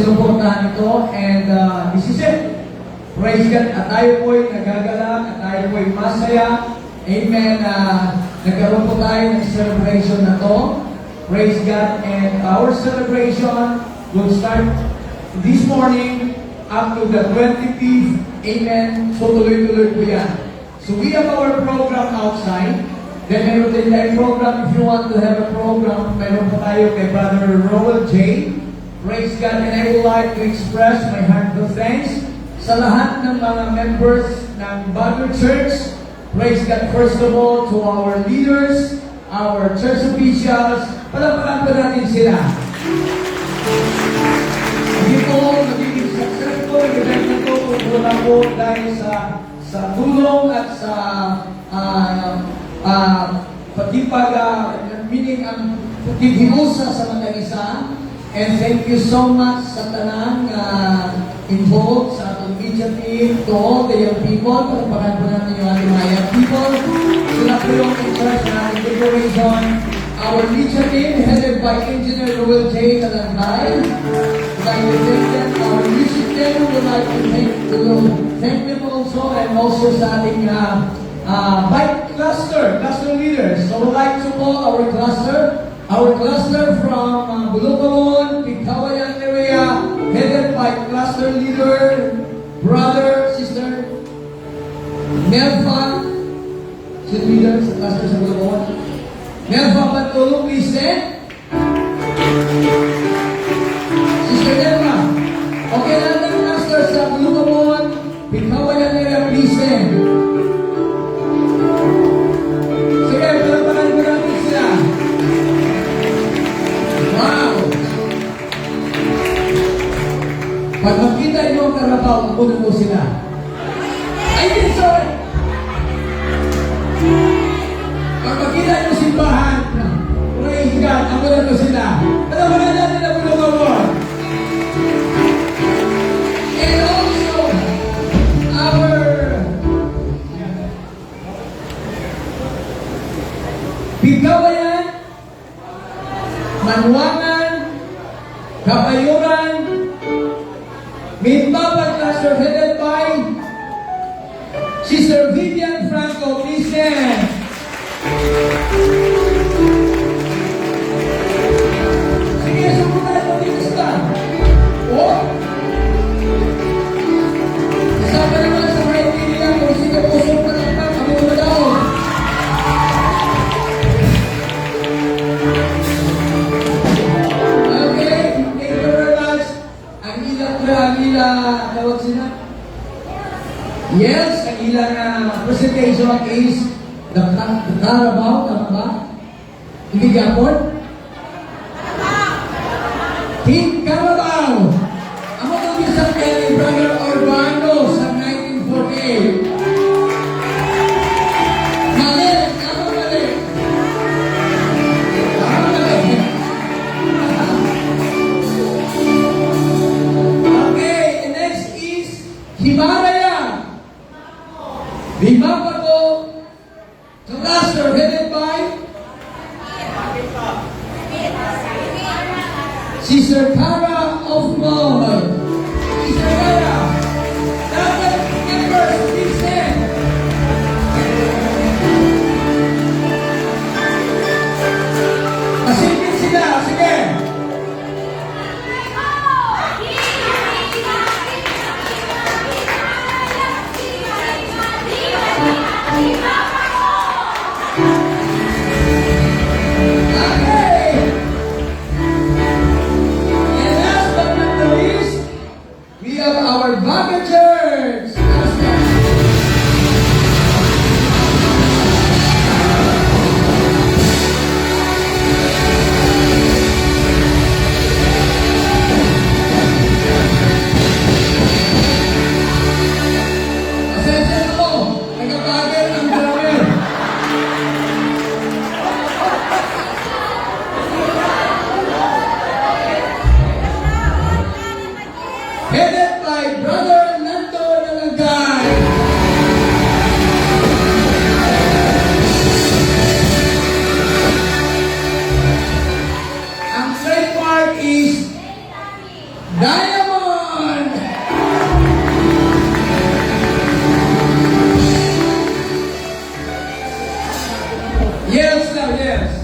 sinuportahan ito. And this is it. Praise God. At tayo po'y nagagalak, at tayo po'y masaya. Amen. Nagkaroon po tayo ng celebration na to. Praise God. And our celebration will start this morning up to the 25th. Amen. So tuloy-tuloy po yan. So we have our program outside. Then meron din tayong program. If you want to have a program, meron po tayo kay Brother Roel J. Praise God. And I would like to express my heartfelt thanks sa lahat ng mga members ng Bago Church. Praise God. First of all, to our leaders, our church officials. Palapakan po natin sila. Hindi po magiging successful ang event na ito kung wala po dahil sa tulong at sa meaning ang pagkikiusa sa mga isa. And thank you so much sa tanang involved sa atong media team, to all the young people. Pagpakan po natin yung ating mga young people. Sila po yung in-charge na ating decoration. Our media team, headed by Engineer Roel J. Talantay. Would like to thank them. Our music team would like to thank them also, and also sa ating bike cluster leaders. So we'd like to call our cluster from Bulucaon, Pigkawayan area, headed by cluster leader, brother, sister, Melfa, she's leader sa cluster sa Bulucaon. Melfa Pantulong, please stand. Sister Melfa, okay lang ng cluster sa Bulucaon, Pigkawayan area, please stand. Pag makita niyo ang karabaw, kunin mo sila. Ay, din, sorry! Pag makita niyo simbahan, praise God, kunin mo sila. Alam mo na natin na pinagawon. And also, our Pigkawayan, Manwangan, Kapayuran, Minbaba cluster headed by Sister Vivian Franco. Please stand. Sige, sumunod mo dito sa oh? Kasama naman sa mga nila kung sino puso pa lang pa, kami mo daw. Okay, thank you very much. Ang ilang tawag sila? Yes, ang ilang presentation is the Carabao, tama ba? Hindi Gapon? Team Carabao! Ang mag-ugisang kay Brother Urbano sa 1948. Mali! Tama mali! Tama mali! Himalaya, Bimapago, cluster headed by Sister Cara of Lord. Sister Cara, dapat members, please stand. Masigit sila, sige. Our Bago Church. Asensya mo, nagkabagal ang drummer. Headed by Brother Nando Nalagay. Ang trademark is Diamond! Yes now, yes.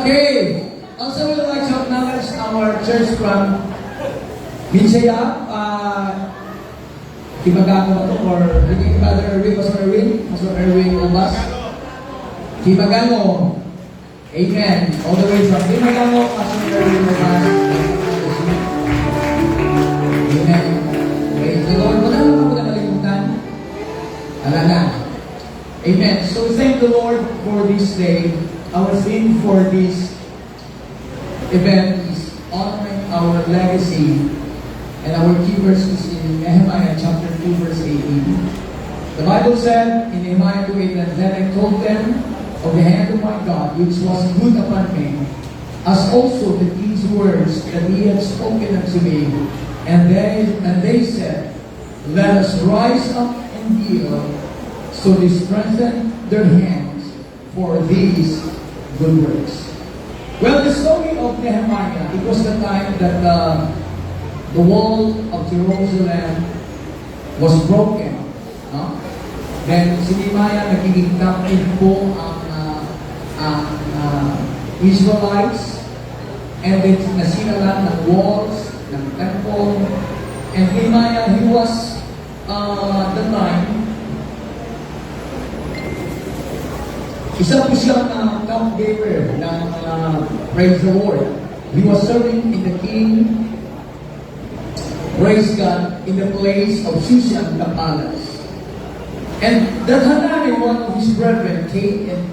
Okay. Also, we would like to acknowledge our church from Binsaya, Kibagano ba ito? Or Brother Erwin, Pastor Erwin? Pastor Erwin Obas? Kibagano. Amen. All the way from Kibagano, Pastor Erwin Obas. Amen. Okay. So, Lord, wala naman ako nakalimutan. Wala na. Amen. So, thank the Lord for this day. Our theme for this event is honoring our legacy, and our key verse is in Nehemiah chapter 2 verse 18. The Bible said in Nehemiah 2:8 that then I told them of the hand of my God which was good upon me, as also the king's words that he had spoken unto me, and they said, let us rise up and deal. So they strengthened their hands for these good works. Well, the story of Nehemiah, it was the time that the wall of Jerusalem was broken. No? Then si Nehemiah nagiging captive po ang Israelites, and then nasinalan ng walls, ng temple, and Nehemiah, he was the time, isa po siyang cupbearer ng Praise the Lord. He was serving in the king, praise God, in the place of Shushan, the palace. And that Hanani, one of his brethren, came and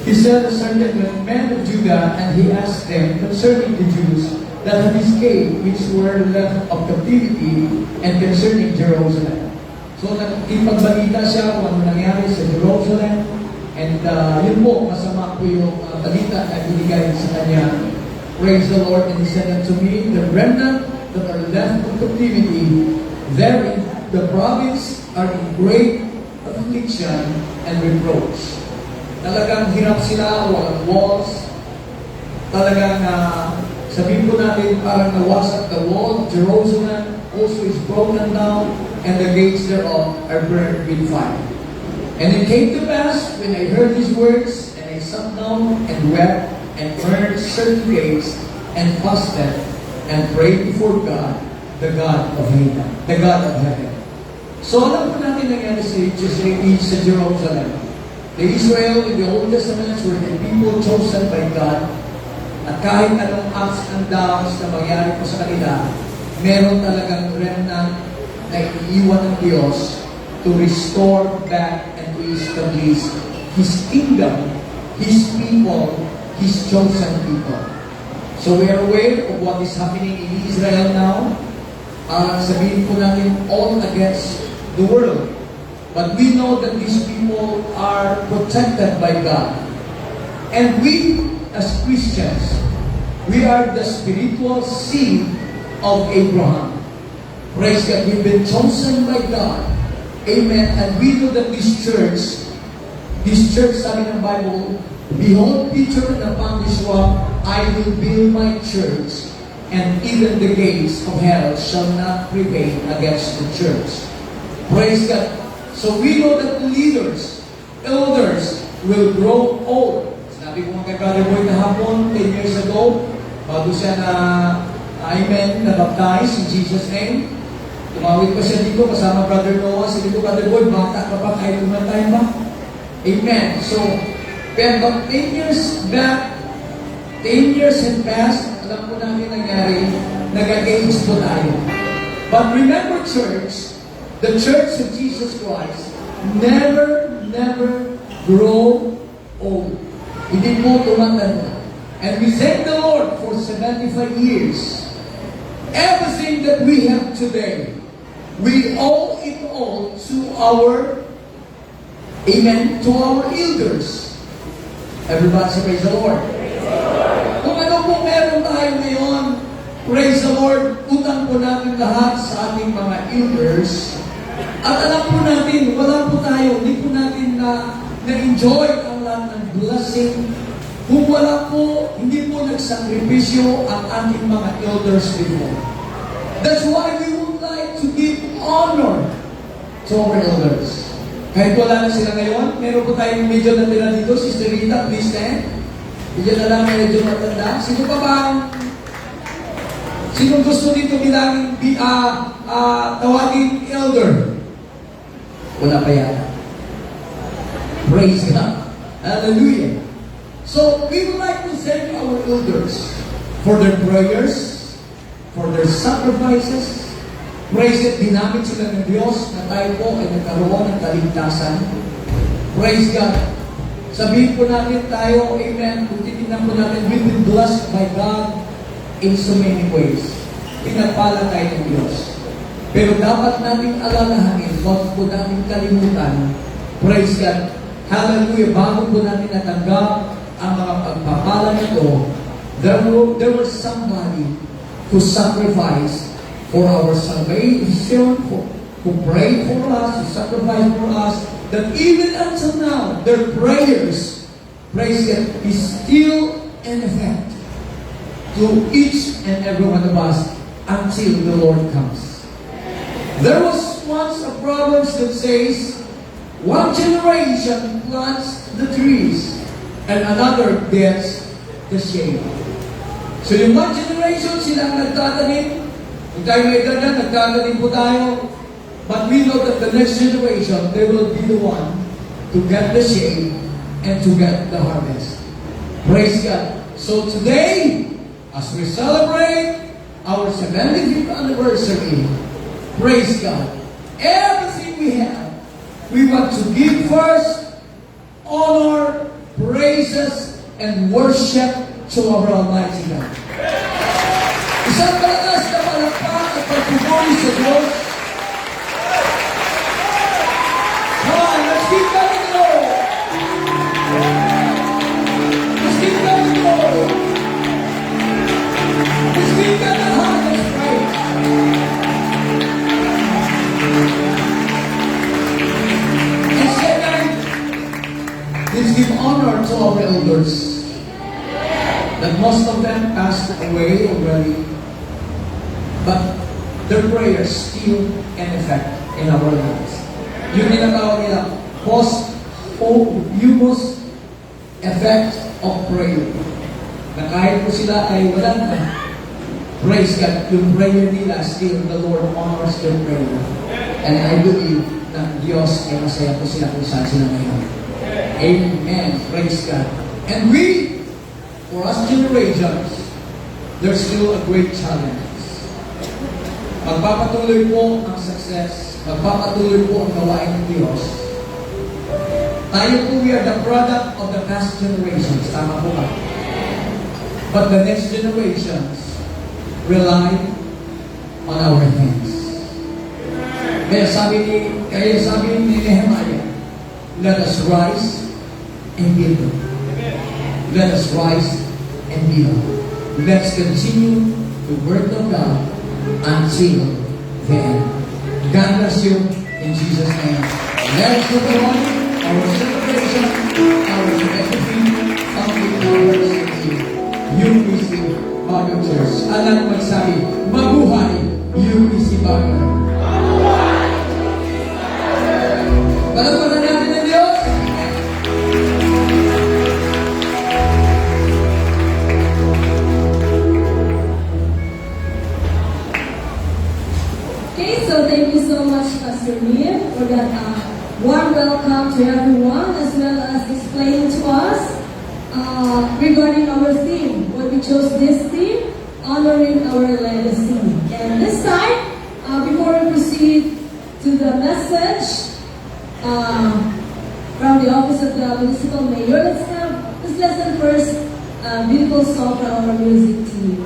he said a certain men of Judah, and he asked them concerning the Jews that had escaped, which were left of captivity, and concerning Jerusalem. So nagpagbalita siya kung ano nangyari sa Jerusalem. And yun po, masama po yung balita na binigay sa kanya. Praise the Lord. And he said unto me, the remnant that are left of captivity, there in the province are in great affliction and reproach. Talagang hirap sila, walang walls. Talagang sabihin po natin, parang nawasak the wall. Jerusalem also is broken down, and the gates thereof are burned with fire. And it came to pass, when I heard these words, and I sat down and wept, and burned certain days, and fasted, and prayed before God, the God of heaven, the God of heaven. So alam po natin nangyari sa Jerusalem. The Israel in the Old Testament were the people chosen by God, at kahit anong ups and downs na mangyari po sa kanila, meron talagang remnant na iiwan ng Diyos to restore back and to establish His kingdom, His people, His chosen people. So we are aware of what is happening in Israel now. Sabihin po natin all against the world. But we know that these people are protected by God. And we, as Christians, we are the spiritual seed of Abraham. Praise God, we've been chosen by God. Amen. And we know that this church, sabi ng Bible, behold, Peter, and upon this rock, I will build my church, and even the gates of hell shall not prevail against the church. Praise God. So we know that leaders, elders, will grow old. Sabi ko kay Brother Boy kahapon, 10 years ago, bago siya na-baptize in Jesus' name. Tumawid pa siya dito kasama Brother Noah. Sabi ko, Brother Boy, bata ka pa kahit tumatay ba? Amen. So, but 10 years back, 10 years had passed, alam po natin nangyari, nag-age po tayo. But remember, church, the church of Jesus Christ never grow old. Hindi po tumatanda. And we thank the Lord for 75 years. Everything that we have today, we owe it all to our, amen, to our elders. Everybody say, praise the Lord. Kung ano po meron tayo ngayon, praise the Lord, utang po natin lahat sa ating mga elders. At alam po natin, wala po tayo, hindi po natin na-enjoy ang lahat ng blessing. Kung wala po, hindi po nagsakripisyo ang ating mga elders before. That's why we would like to give honor to our elders. Kahit wala na sila ngayon, meron po tayong medyo natira dito. Sister Rita, please stand. Medyo na lang medyo matanda. Sino pa ba ang sino gusto dito bilangin tawagin elder? Wala pa yata. Praise God. Hallelujah. So, we would like to thank our elders for their prayers, for their sacrifices. Praise it, dinamit sila ng Diyos na tayo po ay nagkaroon ng kaligtasan. Praise God. Sabihin po natin tayo, amen, kung titignan po natin, we've been blessed by God in so many ways. Pinagpala tayo ng Diyos. Pero dapat nating alalahanin, huwag po natin kalimutan, praise God, hallelujah, bago po natin natanggap ang mga pagpapala nito, there was somebody who sacrificed for our salvation, who prayed for us, who sacrificed for us, that even until now, their prayers, praise God, is still in effect to each and every one of us until the Lord comes. There was once a proverb that says, one generation plants the trees, and another gets the shade. So yung one generation, silang nagtatanim. Kung tayo may edad na, nagtatanim po tayo. But we know that the next generation, they will be the one to get the shade and to get the harvest. Praise God. So today, as we celebrate our 75th anniversary, praise God, everything we have, we want to give first honor, praises, and worship to our Almighty God. Isang palatas na palakpak at pagpupuri sa Diyos. Come on, let's give God the glory. Let's give God the glory. Let's give God the highest praise. And second, let's give honor to our elders. That most of them passed away already, but their prayers still in effect in our lives. Yung tinatawag nila, posthumous effect of prayer. Na kahit po sila ay wala na, praise God, yung prayer nila, still the Lord honors their prayer. And I believe na Diyos ay masaya po sila kung saan sila ngayon. Amen. Praise God. And we, for us generations, there's still a great challenge. Magpapatuloy po ang success, magpapatuloy po ang gawain ng Diyos. Tayo po, we are the product of the past generations. Tama po ba? But the next generations rely on our hands. Kaya sabi ni Nehemiah, let us rise and build. Let us rise and build. Let's continue the work of God until the end. God bless you in Jesus' name. Let's go on our celebration, our celebration of the anniversary. UPC Bago Church. Alam magsabi, mabuhay UPC Bago. Palagpanan natin ng Diyos. So thank you so much, Pastor Mir, for that warm welcome to everyone, as well as explaining to us regarding our theme. When we chose this theme, honoring our legacy. And this time, before we proceed to the message from the office of the municipal mayor, let's listen first beautiful song from our music team.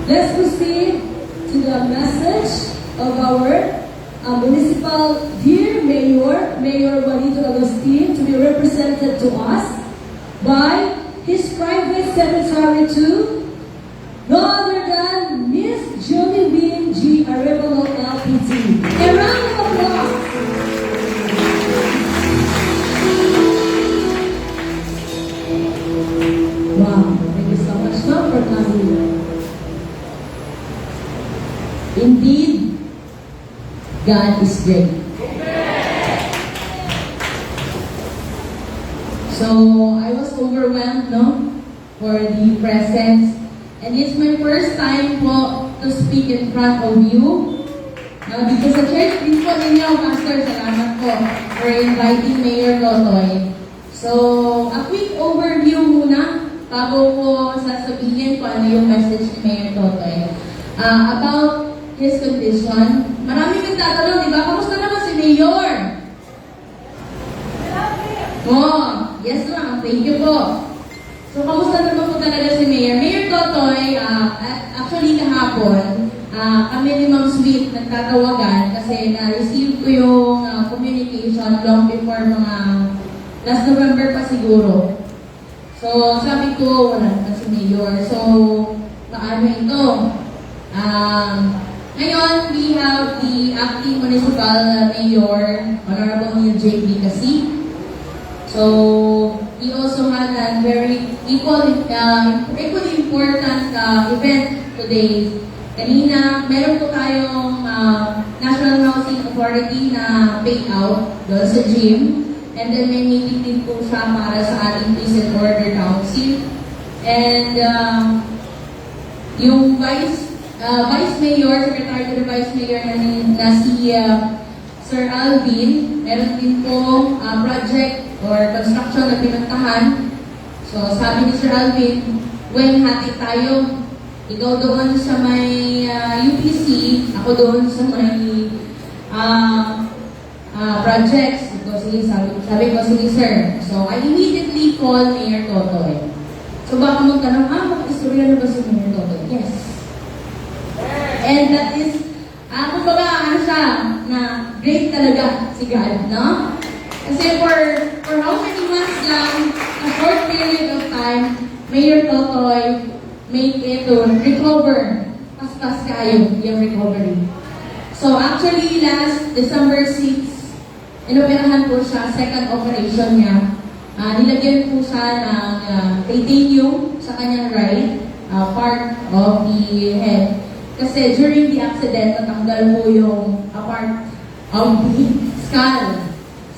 Let's proceed to the message of our municipal dear Mayor, Mayor Juanito Agustin, to be represented to us by his private secretary to no other than Miss Julie Bean G. Arevalo LPT. A round of applause. Wow, thank you so much, ma'am, for coming. Indeed, God is great. So, I was overwhelmed, no, for the presence. And it's my first time po to speak in front of you. Dito sa church, din po ninyo, Pastor, salamat po for inviting Mayor Totoy. So, a quick overview muna bago ko sasabihin kung ano yung message ni Mayor Totoy. About his condition. Maraming nagtatanong, di ba? Kamusta naman si Mayor? Oh, yes ma'am. Thank you po. So, kamusta naman po talaga si Mayor? Mayor Totoy, actually kahapon, kami ni Ma'am Sweet nagtatawagan kasi na-receive ko yung communication long before mga last November pa siguro. So, sabi ko, wala na si Mayor. So, paano ito? Ngayon, we have the acting municipal mayor, Honorable J.B. Kasi. So, he also had a very equally important event today. Kanina, meron po tayong National Housing Authority na payout doon sa gym. And then may meeting din po siya para sa ating Peace and Order Council. And yung Vice Mayor, Secretary to the Vice Mayor na si Sir Alvin, meron din po project or construction na pinuntahan. So, sabi ni Sir Alvin, when hati tayo, ikaw doon sa may UPC, ako doon sa may projects. So, sige, sabi ko, sige sir. So, I immediately called Mayor Totoy. So, baka magtanong, mag-istorya na ba si Mayor Totoy? Yes. And that is, kumbaga, ano siya, na great talaga si God, no? Kasi for how many months lang, a short period of time, Mayor Totoy make it to recover. Pas-pas kayo yung recovery. So actually, last December 6, inoperahan po siya, second operation niya. Nilagyan po siya ng titanium sa kanyang right part of the head. Kasi during the accident, natanggal po yung part of the skull.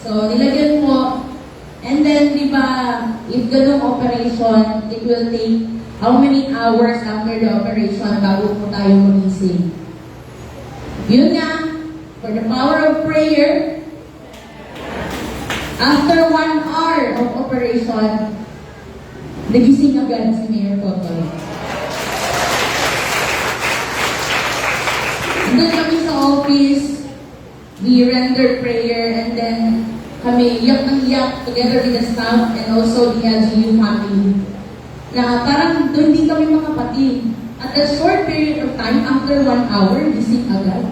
So, nilagyan po. And then, di ba, if ganung operation, it will take how many hours after the operation bago po tayo magising? Yun nga, for the power of prayer, after 1 hour of operation, nagising agad si Mayor Totoy. Doon kami sa office, we rendered prayer, and then kami iyak ng iyak together with the staff and also the LGU family. Na parang doon din kami makapatid. At a short period of time, after 1 hour, gising agad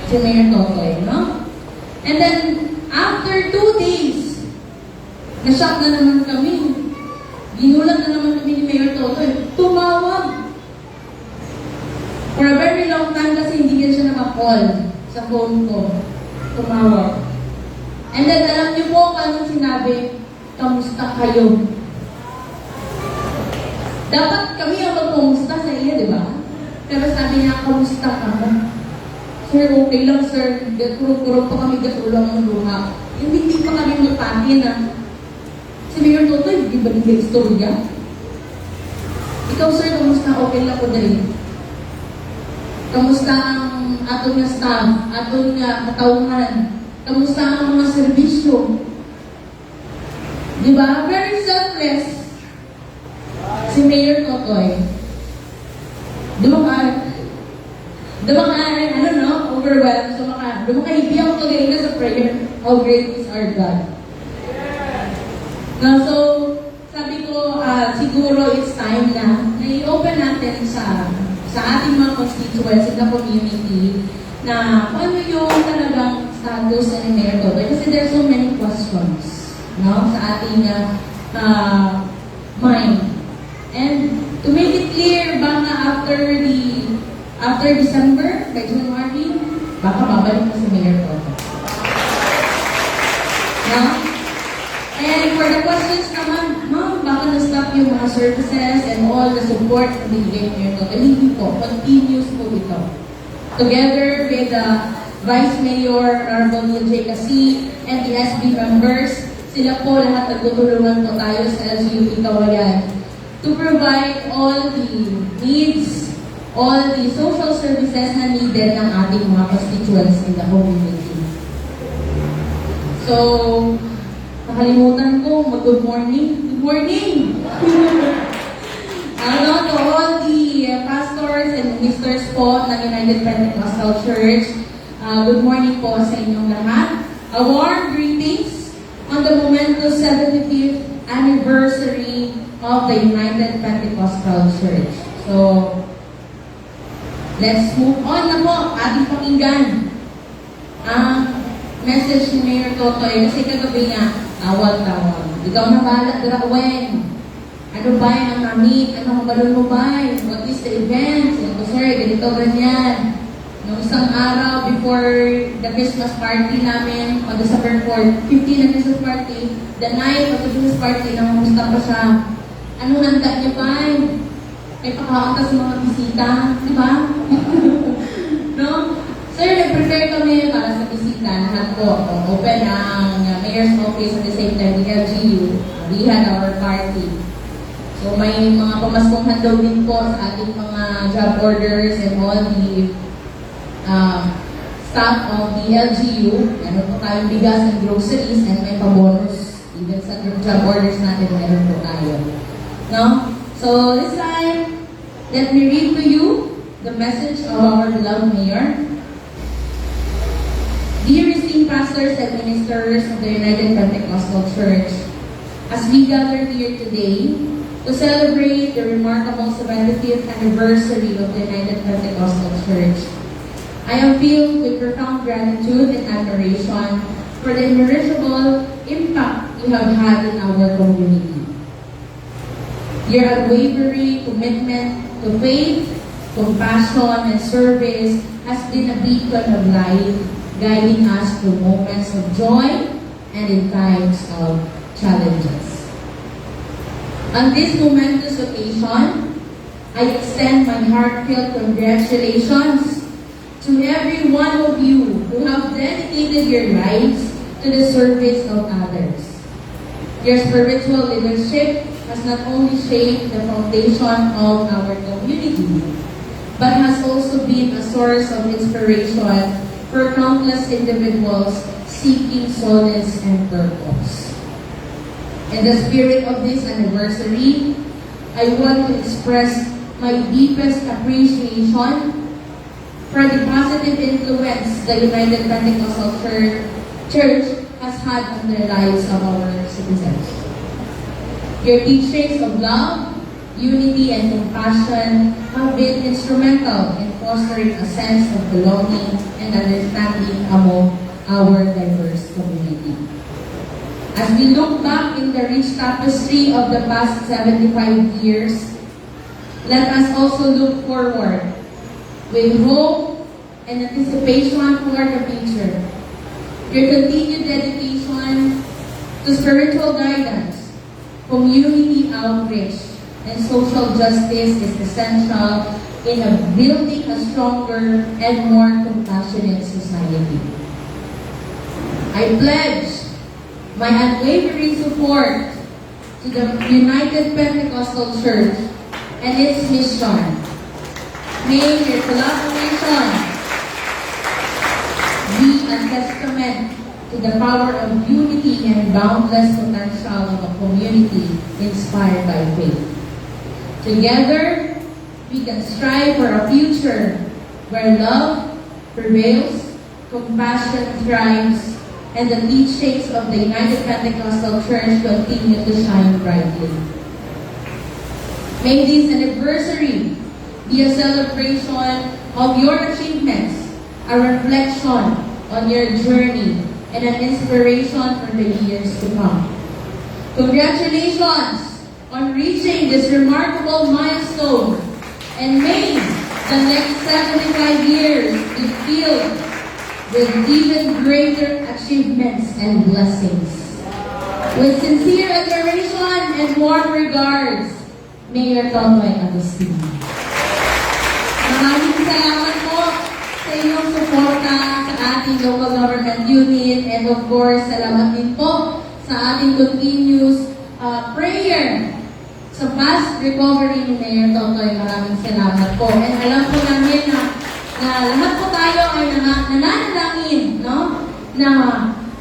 si Mayor Totoy, no? And then, after 2 days, na-shock na naman kami. Ginulat na naman kami ni Mayor Totoy. Tumawag. For a very long time kasi hindi yan siya nakakall sa phone ko. Tumawag. And then, alam niyo po kung anong sinabi, kamusta kayo? Dapat kami ang magkamusta sa iya, di ba? Pero sabi niya, kamusta ka? Sir, okay lang, sir. Kurong-kurong pa kami gasulang ng luha. Hindi pa kami magpatin na. Si Mayor Totoy, di ba nila istorya? Ikaw, sir, kamusta? Okay lang ko dali. Kamusta ang atong nga staff, atong nga katauhan? Kamusta ang mga serbisyo? Di ba? Very selfless. Si Mayor Totoy. overwhelmed. So, hindi ako kagaina sa prayer. How great is our God. Now, so, sabi ko, siguro it's time na i-open natin natin sa ating mga constituents in the community na kung ano yung talagang status ng Mayor Toto. Kasi there's so many questions, no, sa ating mind. And to make it clear, baka after December, by January, baka babalik na si Mayor Toto. No? And for the questions naman, ma'am, baka na-stop yung mga services and all the support na binigay ni Mayor Toto. Hindi po, continuous po ito. Together with the Vice Mayor, Honorable J. Kasi, and the SB members, sila po lahat nagtutulungan po tayo sa LGU Kawayan to provide all the needs, all the social services na needed ng ating mga constituents in the community. So, nakalimutan ko, good morning. Good morning! To all the pastors and ministers po ng United Pentecostal Church, good morning po sa inyong lahat. A warm greetings on the momentous 75th anniversary of the United Pentecostal Church. So, let's move on na po, ating pakinggan ang message ni Mayor Totoy. Kasi kagabi nga, tawag-tawag. Ikaw na bahala, Grawin. Ano ba yung namit? Ano ang balon mo ba? What is the event? Sabi ko, sir, ganito, ganyan. Noong isang araw before the Christmas party namin, on December 4, 15 na Christmas party, the night of the Christmas party, nangungusta pa siya. Anong handa niya ba? May pakaunta sa mga bisita, di ba? No? Sir, nag-prepare kami para sa bisita. Lahat po, open ang mayor's office at the same time, the LGU. We had our party. So may mga pamaskong handog din po sa ating mga job orders and all the staff of the LGU. Meron po tayong bigas and groceries and may pa-bonus. Even sa job orders natin, meron po tayo. No? So this time, let me read to you the message of our beloved Mayor. Dear esteemed pastors and ministers of the United Pentecostal Church, as we gather here today to celebrate the remarkable 75th anniversary of the United Pentecostal Church, I am filled with profound gratitude and admiration for the immeasurable impact you have had in our community. Your unwavering commitment to faith, compassion, and service has been a beacon of light, guiding us through moments of joy and in times of challenges. On this momentous occasion, I extend my heartfelt congratulations to every one of you who have dedicated your lives to the service of others. Your spiritual leadership has not only shaped the foundation of our community, but has also been a source of inspiration for countless individuals seeking solace and purpose. In the spirit of this anniversary, I want to express my deepest appreciation for the positive influence the United Pentecostal Church has had on the lives of our citizens. Your teachings of love, unity, and compassion have been instrumental in fostering a sense of belonging and understanding among our diverse community. As we look back in the rich tapestry of the past 75 years, let us also look forward with hope and anticipation for the future. Your continued dedication to spiritual guidance, community outreach, and social justice is essential in building a stronger and more compassionate society. I pledge my unwavering support to the United Pentecostal Church and its mission. May your collaboration be a testament to the power of unity and boundless potential of a community inspired by faith. Together, we can strive for a future where love prevails, compassion thrives, and the teachings of the United Pentecostal Church continue to shine brightly. May this anniversary be a celebration of your achievements, a reflection on your journey, and an inspiration for the years to come. Congratulations on reaching this remarkable milestone, and may the next 75 years be filled with even greater achievements and blessings. With sincere admiration and warm regards, Mayor Totoy Agustin. Maraming salamat po sa inyong suporta sa ating local government unit, and of course, salamat din po sa ating continuous prayer sa fast recovery ni Mayor Totoy. Maraming salamat po. And alam po namin na lahat po tayo ay nananalangin, no? Na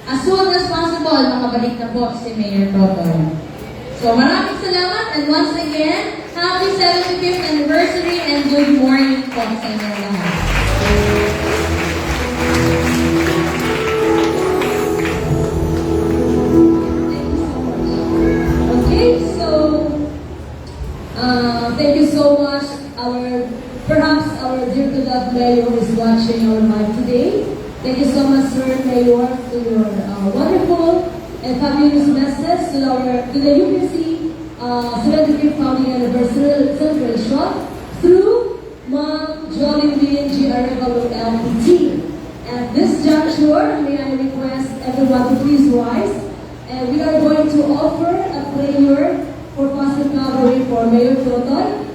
as soon as possible, makabalik na po si Mayor Totoy. So maraming salamat, and once again, happy 75th anniversary and good morning po sa inyo lahat. Okay, so thank you so much. Perhaps our dear beloved Mayor is watching our live today. Thank you so much, Sir Mayor, for your wonderful and fabulous message to the UPC 75th founding anniversary celebration through Ma'am Jollibee GR LPT. At this juncture, may I request everyone to please rise, and we are going to offer a prayer for fast recovery for Mayor Totoy.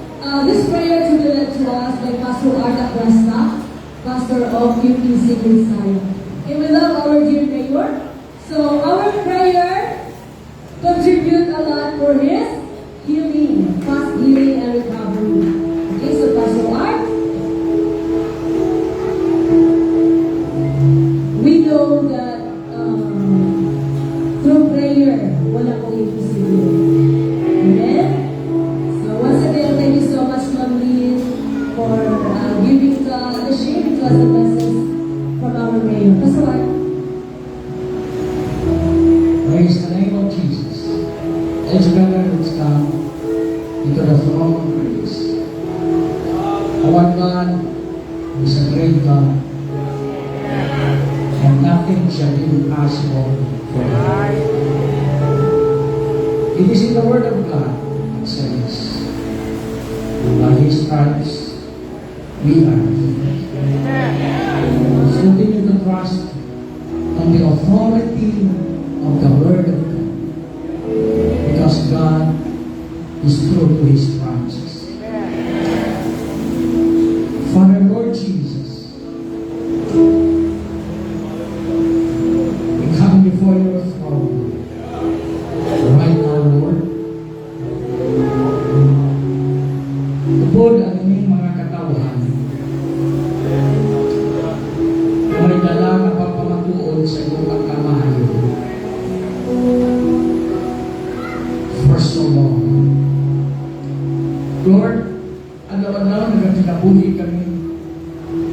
This prayer to be led to us by Pastor Arta Prasta, Pastor of UPC Visayas. Okay, we love our dear Mayor. So our prayer contribute a lot for his healing, fast healing and recovery. Okay, so Pastor Art, we know that through prayer, wala pong imposible. Amen? So once again, thank you so much, Ma'am Lynn, for giving sharing to us the message from our Mayor. Pastor Art. Praise the name of Jesus. Let's gather, let's come into the throne of grace. Our God is a great God, and nothing shall be impossible for Him. It is in the Word of God that says, by His stripes we are healed. So continue to trust on the authority of the Word of God, because God is true to His promises. Father, Lord Jesus, we come before your throne right now, Lord. Tupod ang inyong mga katawan, may dala na pagpamatuod sa iyong pagkamahayo. First of all, Lord, alaw-alaw nagkinabuhi kami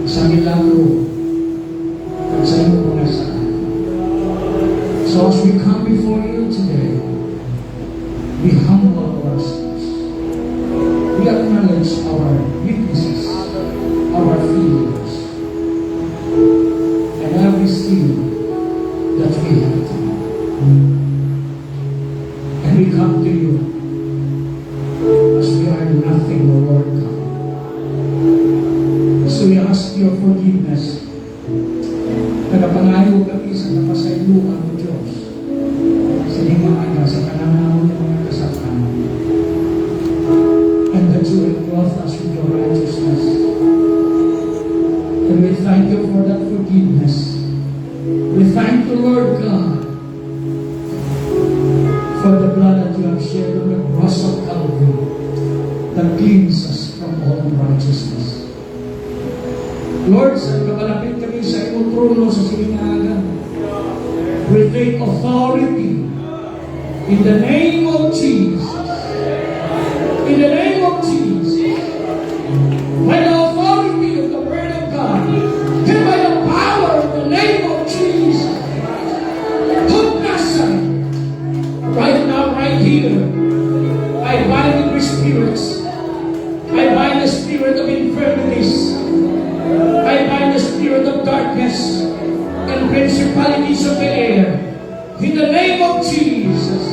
sa milagro at sa iyong pangasaan. So as we come before you today, we humble ourselves. We acknowledge our weaknesses, our fears, and every sin that we have done. And we come to you as we are nothing, Lord God. So we ask your forgiveness. Nagapangayo kami sa napasayuan mo, Diyos. Sa mga sa kanangaon ng mga kasalanan. And that you will clothe us with your righteousness. And we thank you for that forgiveness. We thank you, Lord God, for the blood that you have shed on the cross of Calvary that cleanses us from all unrighteousness. Lord, sa kamalapit kami sa iyong trono sa silingagan, we take authority in the name of Jesus. In the name of Jesus. By the authority of the Word of God, and by the power of the name of Jesus, put aside right now, right here. I bind the spirits. I bind the the spirit of infirmities. I bind the spirit of darkness and principalities of the air. In the name of Jesus.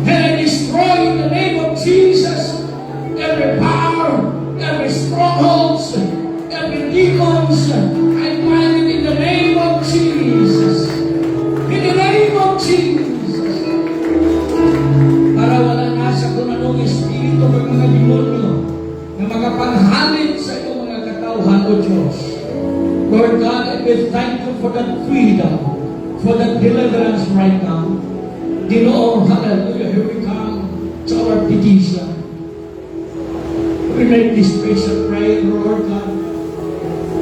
And I destroy in the name of Jesus every power, every strongholds, every demons. I bind it in the name of Jesus. In the name of Jesus. Para wala nasa kung anong espiritu ng mga demonyo na makapanghalin sa iyong mga katauhan, O Diyos. Lord God, and we thank you for that freedom, for that deliverance right now. Ginoong, hallelujah, here we come to our petition. We make this special prayer, Lord God,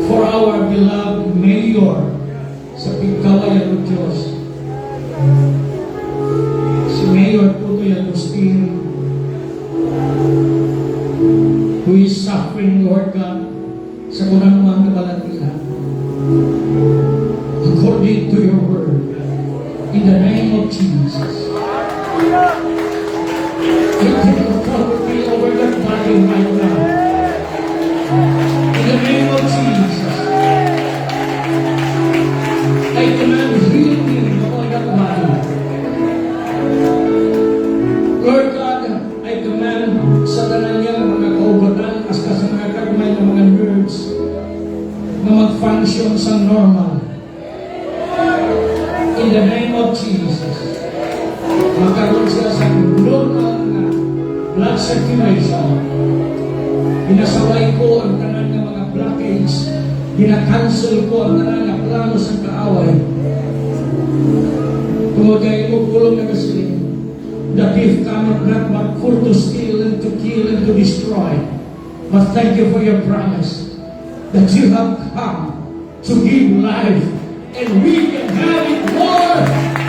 for our beloved Mayor sa Pigkawayan, O Diyos. Si Mayor Tutoy Agustin, who is suffering, Lord God, sa kunang mga kabalatian. According to your word, in the name of Jesus. I take authority over that body right now. In the name of Jesus. I command healing upon that body. Lord God, I command sa tanan niya mga kaugatan hasta sa mga kagmay ng mga nerves na mag-function sa normal. In the name of Jesus. Magkaroon siya sa normal na blood circulation. Pinasaway ko ang tanan ng mga blockage. Pinakancel ko ang tanan ng plano sa kaaway. Tungod kayo mo kulong na kasi the thief cometh not but for to steal and to kill and to destroy. But thank you for your promise that you have come to give life and we can have it more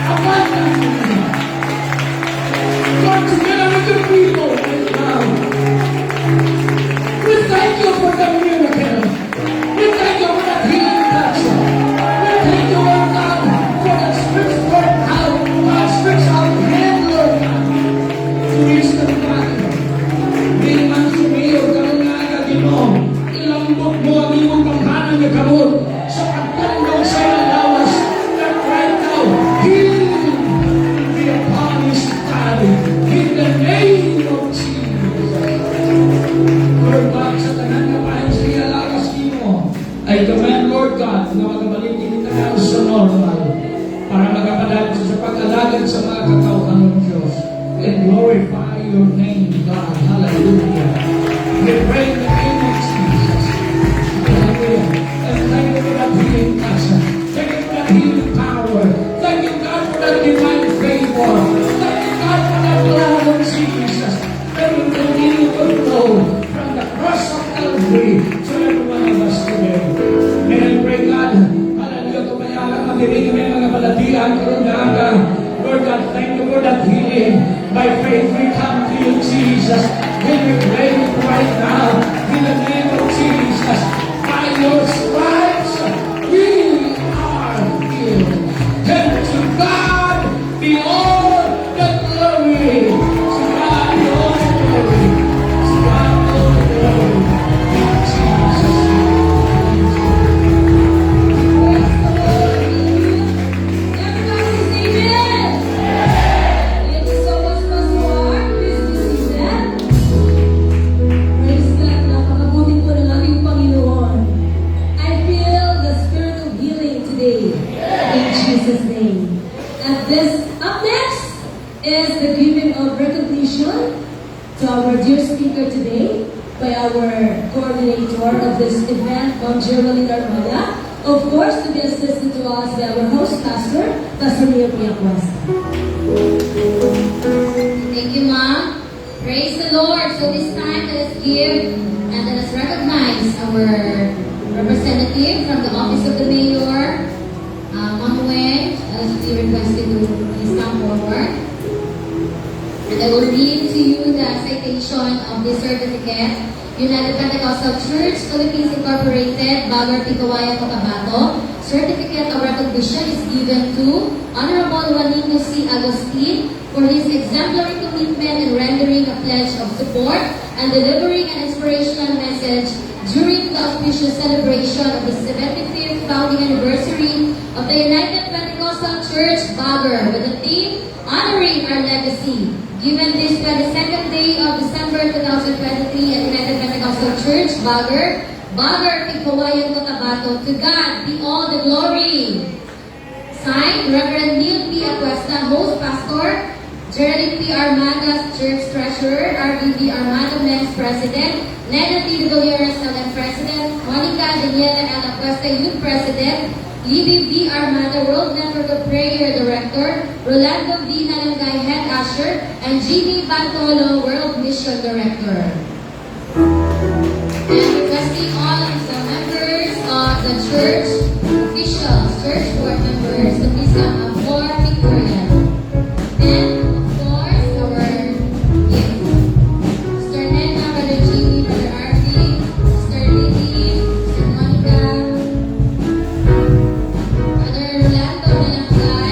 abundantly. Lord, together with your people right now, we thank you for the miracle. We thank you for the healing touch. We thank you, Lord God, for the Spirit's work out, God's Spirit's out hand, Lord God, to reach the body. Hindi naman sumiyo, gano'n nga ka, Ginoo. Ilambot mo ang iyong panghanan na kamot sa pagtandong sa lawas that right now, healing be upon his body in the name of Jesus. Lord God, sa tanan na pahin sa iyalakas mo, I command, Lord God, na magabalitin tayo sa normal para magapadaan sa pag-alagad sa mga katauhan ng Diyos and glorify your name, God. Hallelujah. We pray in the name of Jesus. Hallelujah. And thank you for that healing touch. Thank you for that healing power. Thank you, God, for that divine favor. Thank you, God, for that blood of Jesus that will continue to flow from the cross of Calvary to every one of us today. And I pray, God, hallelujah, kumayala matiring may mga balatian, karundaga. Lord God, thank you for that healing. By faith, we come to you, Jesus. And we pray right now in the name of Jesus. By your stripes, we are healed. And to God be all the glory. To God be all the glory. To God be all the glory. In Jesus' name. Everybody say amen. Thank you so much, Pastor Mark. Please be seated. Praise God. Napakabuti po ng ating Panginoon. I feel the spirit of healing today. In Jesus' name. And up next is the giving of recognition to our dear speaker today by our coordinator of this event, Ma'am Geraldine Armada. Of course, to be assisted to us by our host pastor, Pastor Leo Piacuesta. Thank you, Ma'am. Praise the Lord. So this time, let us give and let us recognize our representative from the Office of the Mayor, Ma'am Wen. As we requested to please come forward. And I will read to you the citation of this certificate. United Pentecostal Church, Philippines Incorporated, Bagar, Pigcawayan, Cotabato, certificate of recognition is given to Honorable Juanito C. Agustin for his exemplary commitment in rendering a pledge of support and delivering an inspirational message during the auspicious celebration of the 75th founding anniversary of the United Pentecostal Church, Baguio, with the theme, Honoring Our Legacy. Given this 22nd day of December 2023 at United Pentecostal Church, Baguio, Pigcawayan, Cotabato, to God be all the glory. Signed, Reverend Neil P. Acuesta, host pastor, Geraldine P. Armada, church treasurer, RBB Armada, men's president, Neda T. Gutierrez, LM president, Monica Daniela L. Acuesta, youth president, Libby B. Armada, World Network of Prayer director, Rolando D. Nalangay, head usher, and Jimmy Bantolo, world mission director. And requesting all of the members of the church, officials, church board members, to please come up for Victoria. And, of course, our gift. Sister Nena, Brother Jimmy, Brother Artie, Sister Lily, Sister Monica, Brother Rolando Nalangay,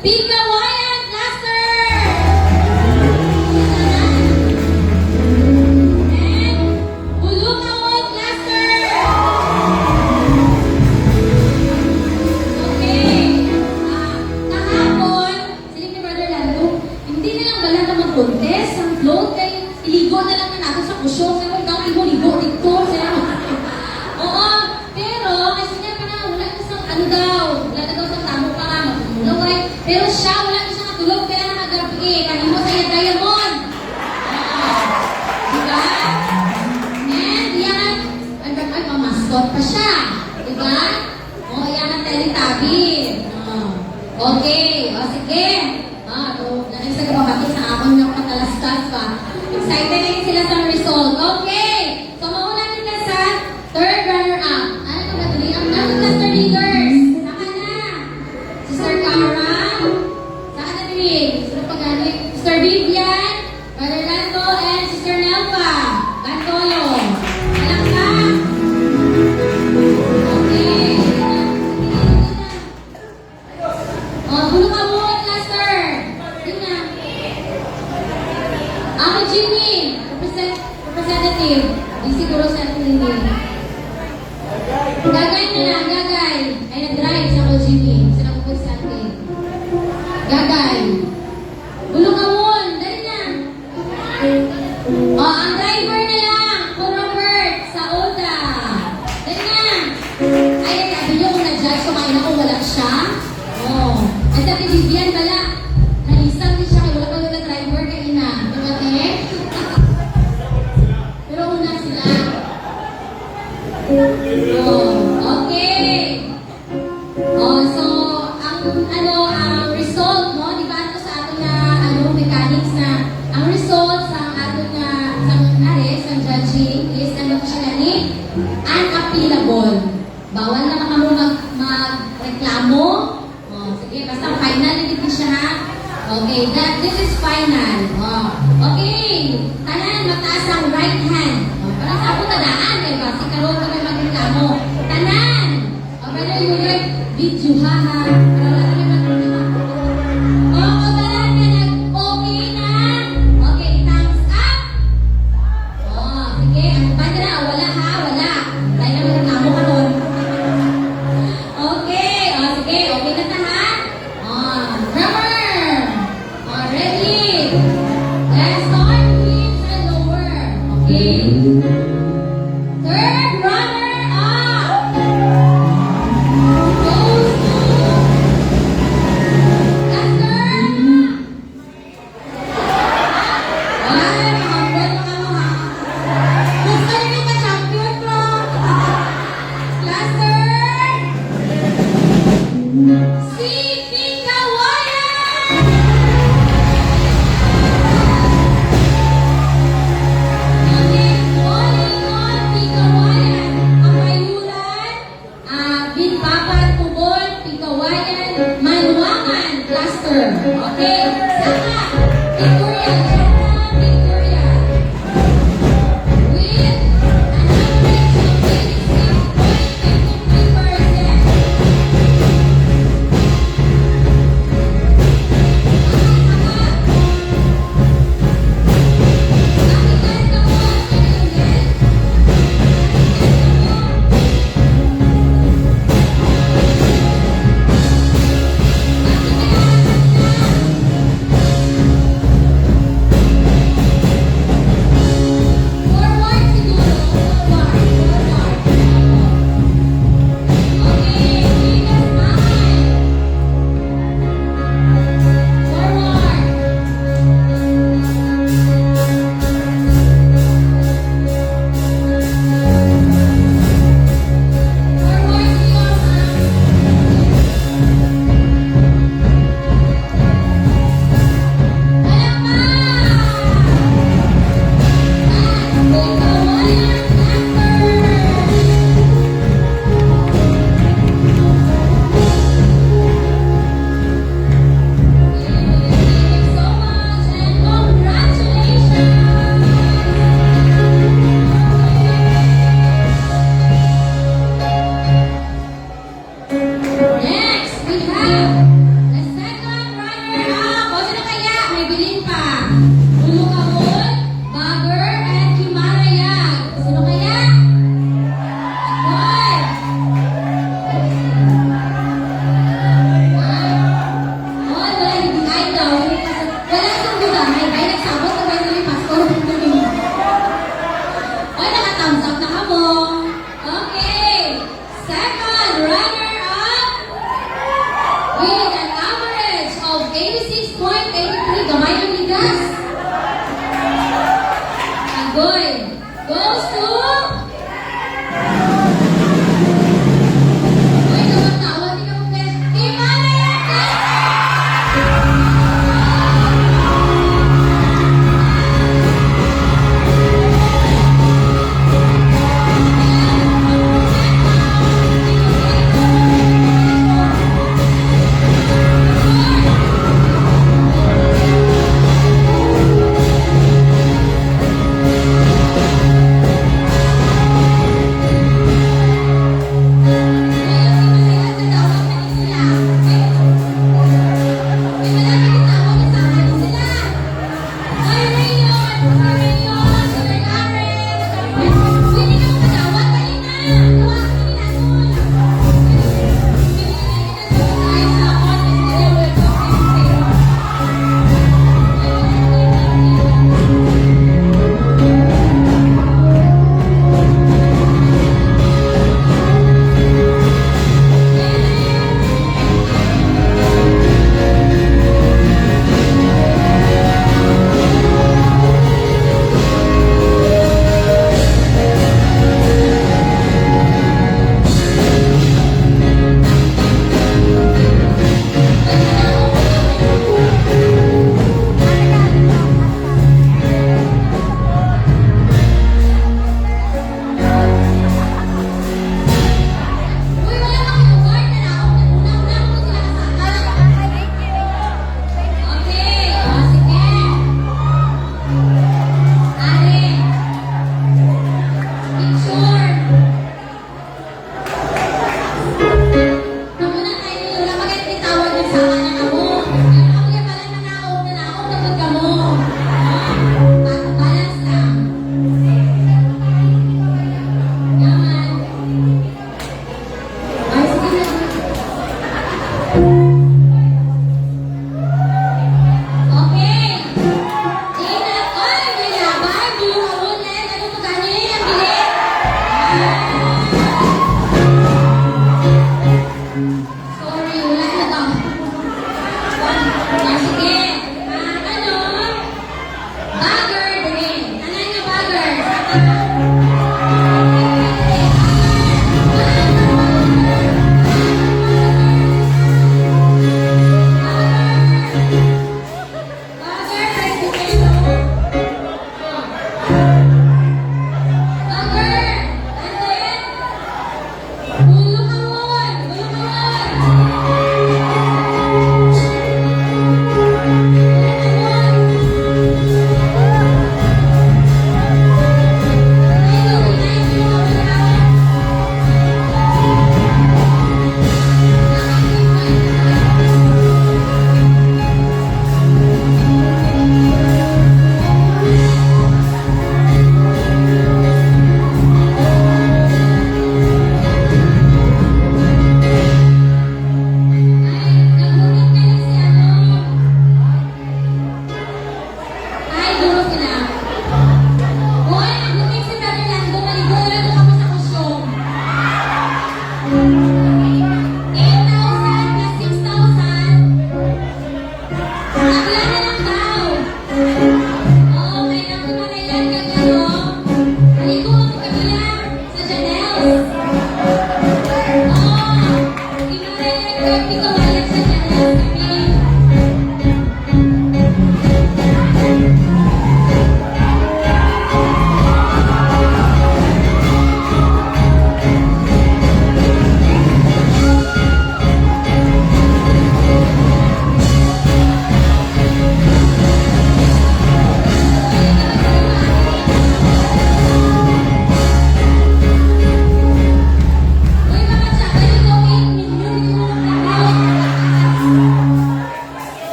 Pikawayan Cluster! And Bulukawan Cluster! Okay. Kahapon, sila ni Brother Lando, hindi na lang bala na mag-contest ang float kay iligo na lang na natin sa kusyon. Kaya huwag kang ligo dito. Oo, pero kasi niya pa na wala na sa ano daw. Wala na daw sa tamo pa nga, magulaway. Pero siya, wala na siya natulog. Kaya na magabi kahit mo sa Diamond. Oo. Diba? And yan, ay, pamaskot pa siya. Diba? Oo, yan ang Teletubby. Okay, o sige. Nanin sa kapabakit sa akong ng patalastas pa. Excited na yun sila sa result. Okay, so mauna nila sa third runner-up. Ano ba ito? Ang cluster leaders. Saka na. Sister Cara. Saka na rin. Sino pa gano'n? Sister Vivian, Brother Lando, and Sister Nelpa. Bantolo. Alam ka? Okay. Bulong ka mo, cluster. Tingnan. Ako, Jimmy. Representative. Di siguro sa atin Gagay na lang, gagay. Ay, nag-drive sa ko, Jimmy. Sila ko sa atin. Gagay. Bulong ka mo. Dali na. Ang driver na lang. Po Robert. Sa Oda. Dali na. Ay, sabi niyo kung nag-judge kumain ako, wala siya. At sabi Vivian, bala. Nalisang din siya. Wala pa yung driver kanina. Diba, pero una sila. Okay. So, ang result, no? Di ba ito sa ating mechanics na ang result sa ating sa judging is siya ni unappealable. Bawal na kamo magreklamo. Sige, basta final na dito siya ha. Okay, this is final. Okay, tanan mataas ang right hand. Para sa ako tadaan, diba? Si Karol ka may magreklamo. Tanan! Pero yung video ha. Para wala kami magreklamo. Tanan ka okay na. Okay, thumbs up. Sige, ano ba na? Wala ha, wala. Dahil na magreklamo ka nun. Okay, sige, okay na tahan. Drummer! Ready? Let's start with the lower. Okay. Third runner-up goes to Cluster. Ay, mahambal na ka mga. Gusto rin ka champion, bro. Cluster. Si Pikawayan! Okay, calling on Pikawayan. Ang mayuran, Binpapan, Tubol, Pikawayan, Manuangan, Cluster. Okay, saka, Victoria, Victoria. With an average of 86.53%. with an average of 86.83. Gamay ang bigas. Agoy goes to... Uy, tawag-tawag, di ka mo pwede. Himalaya!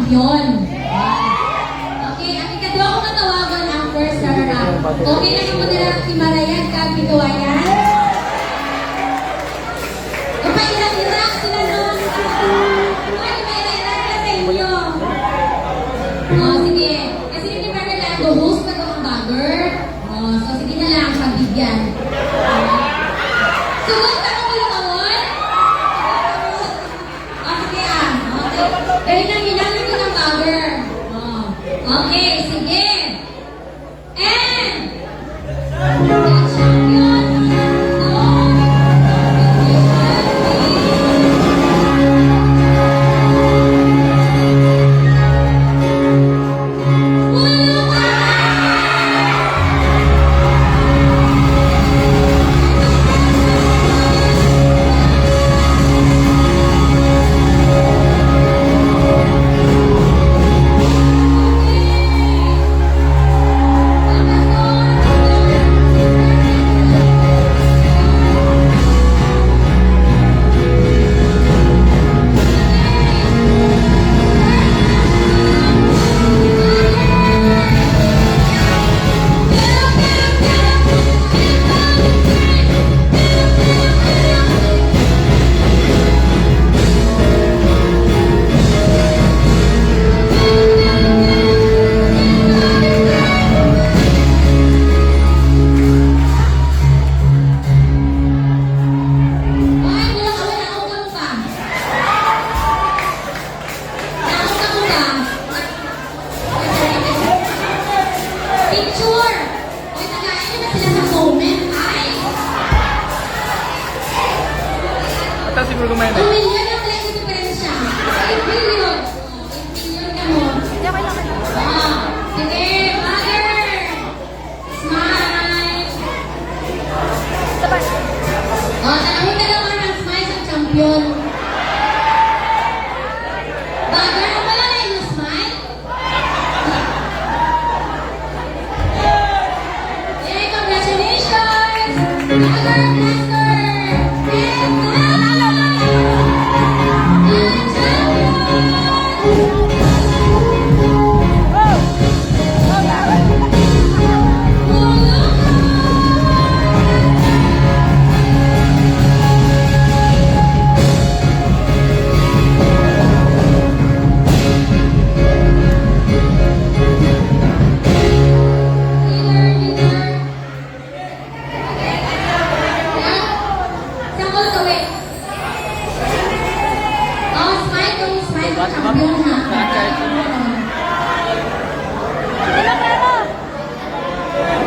champion. Okay, ang ikadwa ko matawagan ang first runner-up. Okay lang yung nila si Marayan Kapikawayan. Kapairak-irak sila noon. Ay, kapairak-irak sila sa inyo. Sige. Kasi hindi pa na lang, host na ito ang bagger. So, sige na lang, pagbigyan. Sugot ka kung ulo kawon? Sige okay. Dahil nang hinalo ko ng bagger. Okay, sige. And, the champion picture! Ay, nag-aayos na sila sa moment. Ay! Atas si Bruno Mayne. 2 million ang play diferensya. 8 million. 8 million ka mo. Sige, mother! Smile! Tanawin na naman ang smile sa champion. Mother, wala na yung smile? Hey, congratulations! Mother Blaster! And champion ha.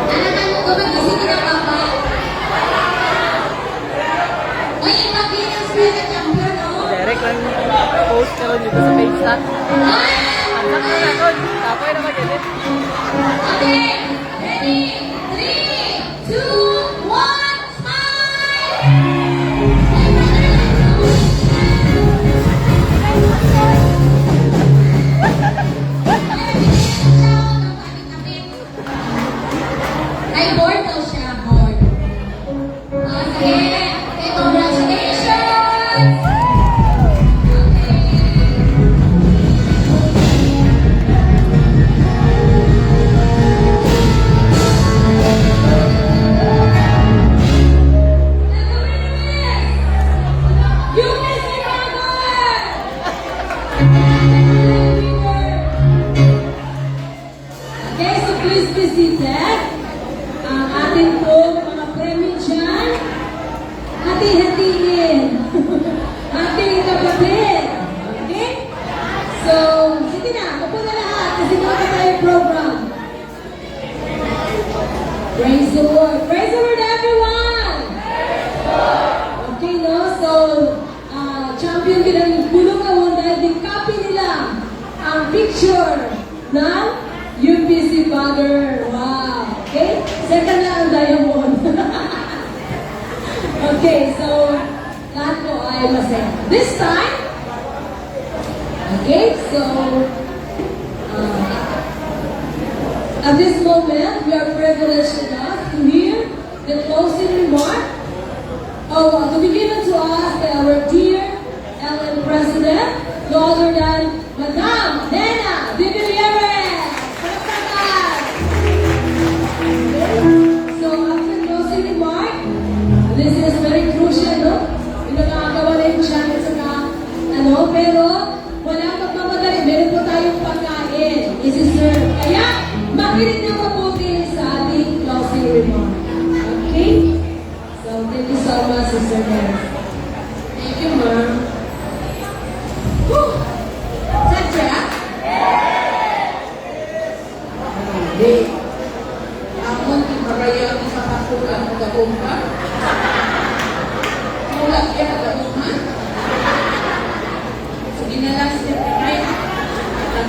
Anak mo ko magising na papa. Oy, ipagin ang smile ng champion, no? Direct lang post na lang dito sa page na. Ay! Anak mo na kon. Tapoy na magalit. Okay, ready? 3, 2, 1, smile! Ay, bored daw siya, bored. Sige, okay, congratulations! You miss me, okay, so please be seated. Ang ating po mga premyo dyan, hati-hatiin. Ating kapatid. Okay? So, sige na, upo na lahat kasi mga tayo program. Praise the Lord. Praise the Lord, everyone! Okay, no? So, champion pinagulong ka mo dahil din copy nila ang picture ng UPC Bagger. Wow! Okay? Second na ang diamond. Okay, so, lahat po ay masaya. This time, okay, so, at this moment, we are privileged enough to hear the closing remark to be given to us by our dear Ellen President, no other than Madam Nancy you, ma'am. Whew! Sadya? Hindi. Ako, ibaraya ang kapatula ng gabong ka. Mula kaya ang gabong ha? Sige na lang, sige na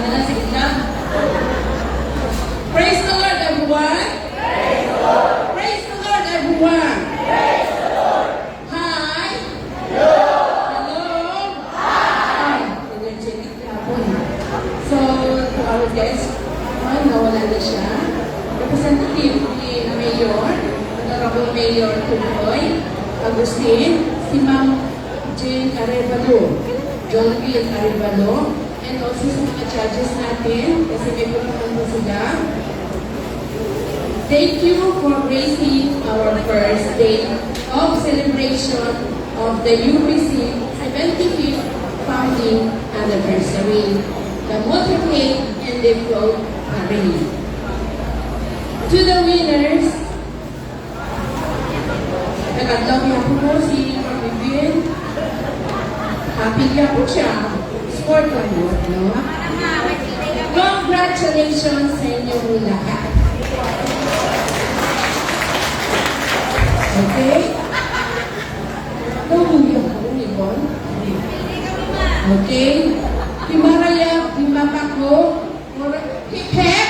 lang, sige lang. Praise the Lord, everyone. Praise the Lord, everyone. Hi. Hello. Hi. Energetic hapon. So, to our guest, nawala na siya. Representative ni Mayor, Honorable Mayor Tuloy Agustin, si Ma'am Jane Arevalo, Johnville Arevalo, and also sa mga judges natin, kasi may pupunta po sila. Thank you for gracing our first day of celebration of the UPC 75th founding anniversary, the motorcade and the float parade. To the winners, nagkataw niya po si Vivian. Happy niya po siya. Sport lang mo, no? Congratulations sa inyong lahat. Okay? Nahuli ako, Yvonne. Okay? Himaraya, himaka ko. Hip-hip?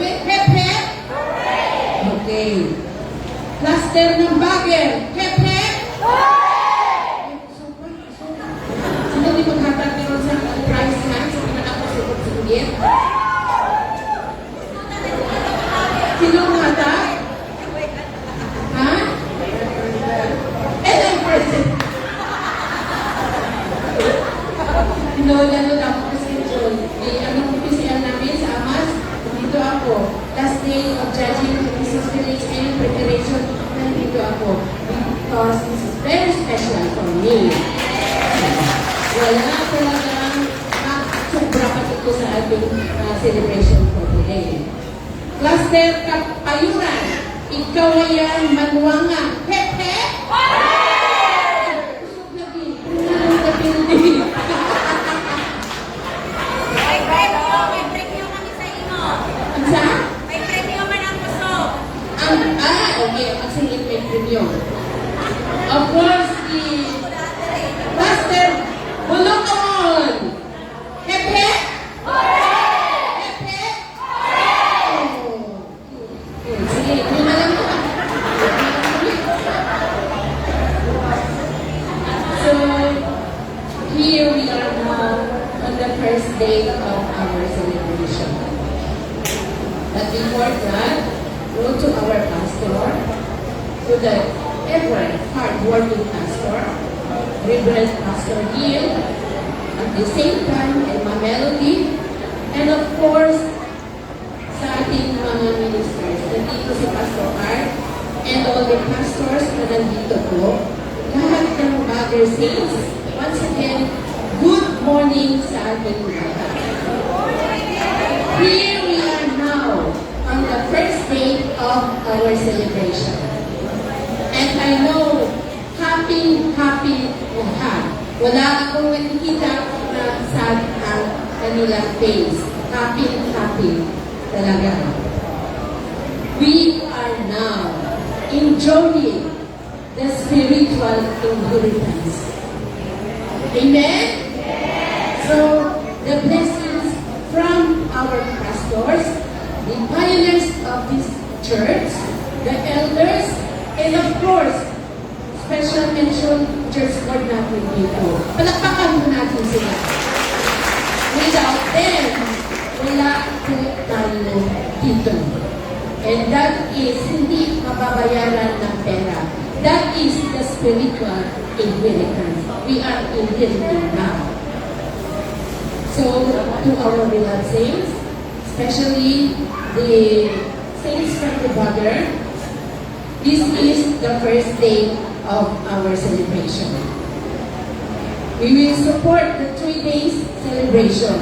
Hip-hip? Okay. Cluster ng bagger. Hip-hip? Sino di maghatag nyo sa prize hand? Sa mga ako sa pagsigit? Sino maghatag? Ha? And I'm present. Lalo na ako kasi John. Anong official namin sa Amas? Dito ako. Last day of judging Mrs. Village and preparation. Nandito ako. Because this is very special for me. Wala talagang sobra ito sa ating celebration for today. Cluster Kapayuran. Ikaw ayan, Manuanga. Hep, hep! Kusog lagi. Punang na pindi. May premyo kami sa ino. Ang sa? May premyo man ang puso. Okay. Ang singit may premium. Of course, the Cluster Bulacan. Hep, hep! Hep, hep! Sige, yun na lang. So, here we are now on the first day of our celebration. But before that, go to our pastor, to the ever hard-working pastor, Reverend Pastor Gil, at the same time, Emma Melody, and of course, sa ating mga ministers. Nandito si Pastor Art and all the pastors na nandito po. Lahat ng Bagger Saints. Once again, good morning sa ating lahat. Here we are now on the first day of our celebration. And I know, happy lahat. Wala akong nakikita na sad ang kanilang face. Happy talaga. We are now enjoying the spiritual inheritance. Amen? So, the blessings from our pastors, the pioneers of this church, the elders, and of course, special mention church board natin dito. Palakpakan mo natin sila. Without them, wala po tayo dito. And that is hindi mababayaran ng pera. That is the spiritual inheritance. We are inheriting now. So, to our beloved saints, especially the saints from the Bagger, this is the first day of our celebration. We will support the 3 days celebration.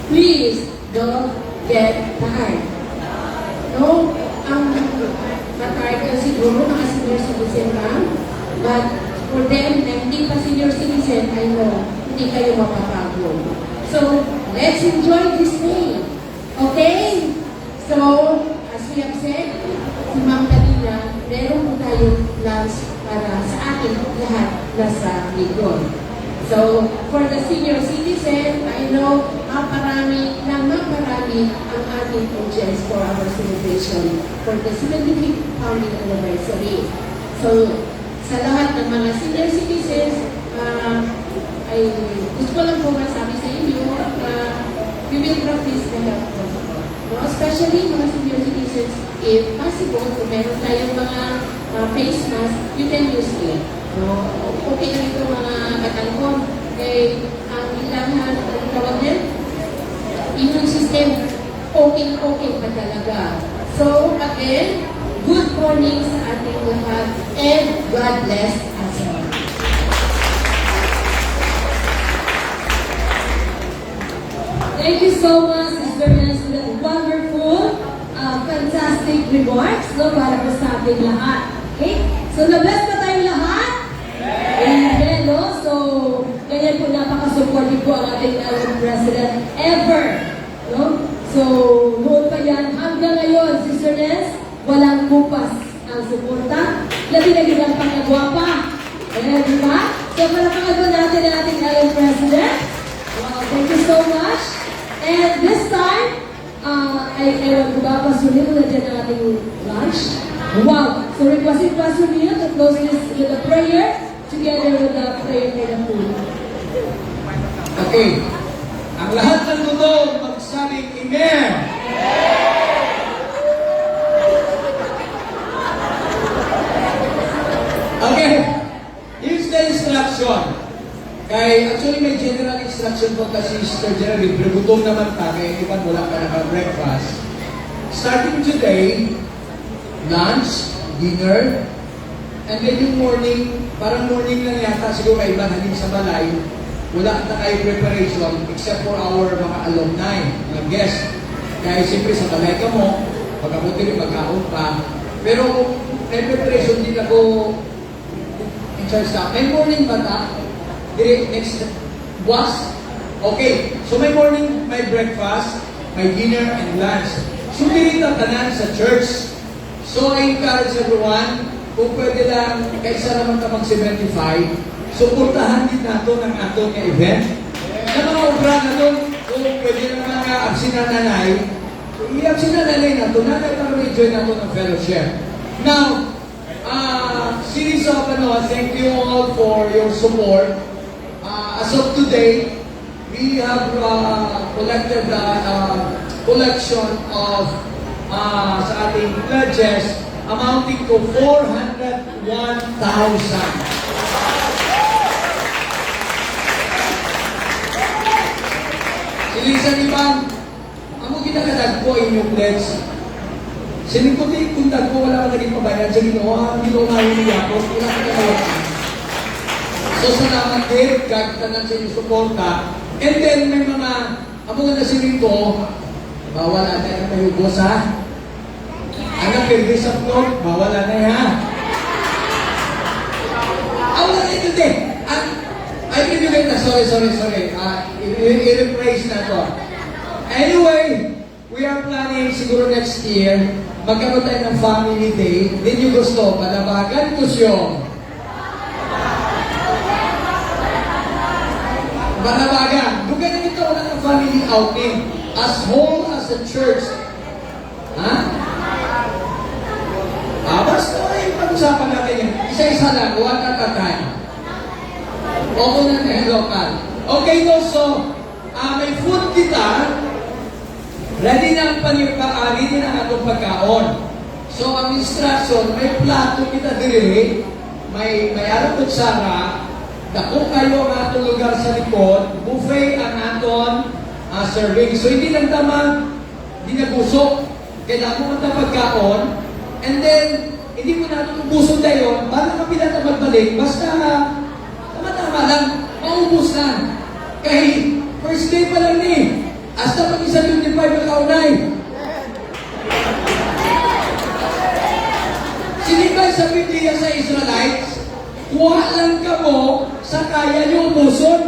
Please don't get tired. No, ang matired ka siguro mga senior citizen lang, but for them na hindi pa senior citizen, I know, hindi kayo mapapagod. So, let's enjoy this day. Okay? So, as we have said, si Ma'am kanina, meron po tayong lunch para sa ating lahat nasa Ligon. So, for the senior citizen, I know maparami ang ating audience for our celebration for the 75th founding anniversary. So, sa lahat ng mga senior citizens, ay gusto ko lang po masabi sa inyo, we will practice the health protocol. No? Especially mga senior citizens, if possible, kung meron tayong mga face mask, you can use it. No? Okay na ito mga katalkon. Kaya ang ilang tawag din, immune system, okay pa talaga. So, again, good morning sa ating lahat and God bless us all. Thank you so much, Sister Nels, for that wonderful, fantastic remarks, no, para po sa ating lahat. Okay? So, na-bless ba tayong lahat? Amen, no? So, ganyan po napaka-supportive po ang ating President ever, no? So, noon pa yan, hanggang ngayon, Sister Nels, walang kupas ang suporta. Labi-labi lang pang-agwapa. Ayan, di ba? So, palapakan po natin ang ating President. Wow, thank you so much. And this time, ewan ko ba, Pastor Neil, nandiyan ang ating lunch. Wow! So requesting Pastor Neil to close this with a prayer together with the prayer for the food. Okay. Ang lahat ng mundo magsabing Amen. Okay. Here's the instruction. Actually may general instruction po kasi Sister Geraldine, pero gutom naman ka, kaya iban wala ka naka-breakfast. Starting today, lunch, dinner, and then yung morning, parang morning lang yata, siguro may iba halin sa balay, wala na kayo preparation except for our mga alumni, mga guests. Kaya siyempre sa balay ka mo, pagkabuti rin magkaon pa. Pero may preparation din ako in charge na. May morning ba ta? Next was? Okay. So may morning, may breakfast, may dinner, and lunch. So dito tanan sa church. So I encourage everyone, kung pwede lang, kaysa naman ka mag-75, suportahan din nato ng ato nga event. Na mga obra na doon, kung pwede na mga absin na nanay, i-absin na nanay na doon, nanay para ma-enjoy nato ng fellowship. Now, series of thank you all for your support. As of today, we have collected the collection of sa ating pledges amounting to 401,000. Silisan ni Bang, amo ginakadag po inyong pledge. Sinikuti kung dagpo wala ka naging pabayan sa Ginoo, Ginoo nga yun niya po, wala ka nagawag. So salamat din, kagtanan sa inyong suporta. And then may mga, amo nga na sinito, bawal natin ang mahugos ha. Anak, kirgis up to, bawal natin ha. Wala na ito din. I give you later, sorry. I-rephrase na to. Anyway, we are planning siguro next year, magkaroon tayo ng family day. Hindi nyo gusto, palabagan ko siyo. Banabagan. Doon kayo nito wala ng family outing. As whole as a church. Ha? Basta ay pag-usapan natin yun. Isa-isa lang, one at a time. Opo na na local. Okay, no, so, may food kita. Ready na ang ready na ang atong pagkaon. So, ang instruction, may plato kita diri, may araw kutsara, dako kayo ang atong lugar sa likod, buffet ang aton serving. So, hindi lang tama, hindi na busok, kaya dako ang pagkaon, and then, hindi mo na itong ubusog tayo, para kapila na magbalik, basta tama-tama lang, maubos lang. Kaya, first day pa lang ni, hasta pag isa 25 na kaunay. Sinibay sa Biblia sa Israelites, kuha lang ka mo sa kaya niyo umuson.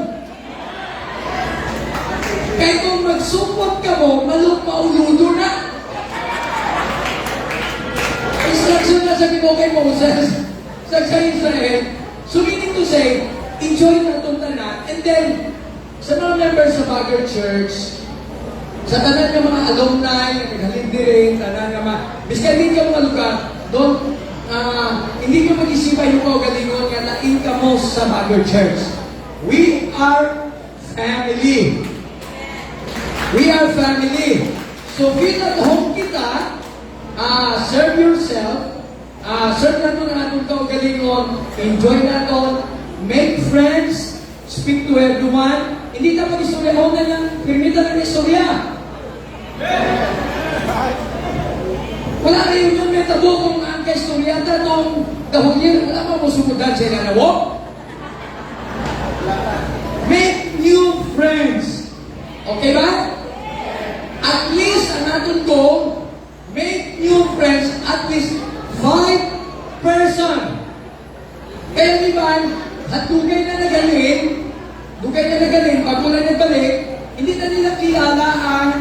Kaya kung magsupot ka mo, mauludo na. Instruction na sabi mo kay Moses sa Israel. So meaning to say, enjoy na itong tanan. And then, sa mga members sa Bagger Church, sa tanan ng mga alumni, naghalindiri, tanan ng mga, biskan din ka mga lugar, doon, hindi ka mag-isipan yung kaugalingon nga lain ka mo sa Bagger Church. We are family. We are family. So feel at home kita, serve yourself, serve na ito na itong kaugalingon, enjoy na ito, make friends, speak to everyone. Hindi na mag-istorya mo na lang, permita na istorya. Wala kayo yun, may tabo kung ang kaistorya na itong dahulyer, wala mo sumundan siya na nawo. Make new friends. Okay ba? At least, ang natin goal, make new friends, at least 5 person. Kaya di ba, at dugay na nagaling, bago na nagbalik, hindi na nila kilala ang